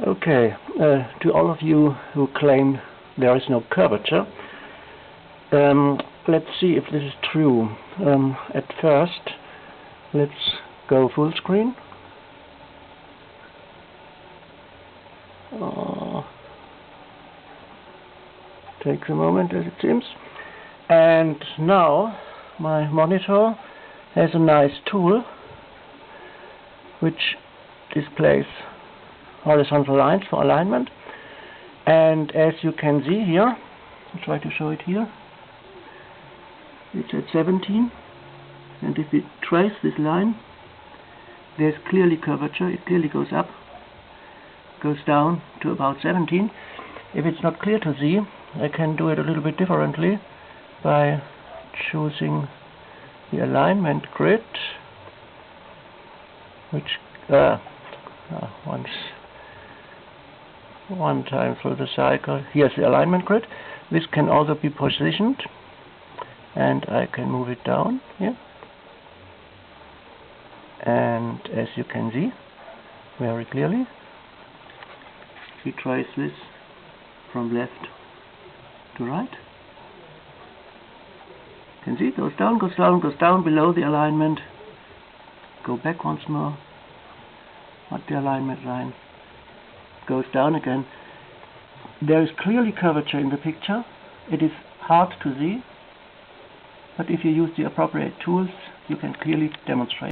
Okay, to all of you who claim there is no curvature, let's see if this is true. At first, let's go full screen. Takes a moment, as it seems. And now my monitor has a nice tool which displays horizontal lines for alignment, and as you can see here, I'll try to show it here, it's at 17, and if we trace this line, there's clearly curvature. It clearly goes up, goes down to about 17. If it's not clear to see, I can do it a little bit differently by choosing the alignment grid, which one time through the cycle. Here's the alignment grid. This can also be positioned, and I can move it down here. And as you can see very clearly, we trace this from left to right. You can see it goes down, goes down, goes down below the alignment. Go back once more at the alignment line. Goes down again. There is clearly curvature in the picture. It is hard to see, but if you use the appropriate tools, you can clearly demonstrate.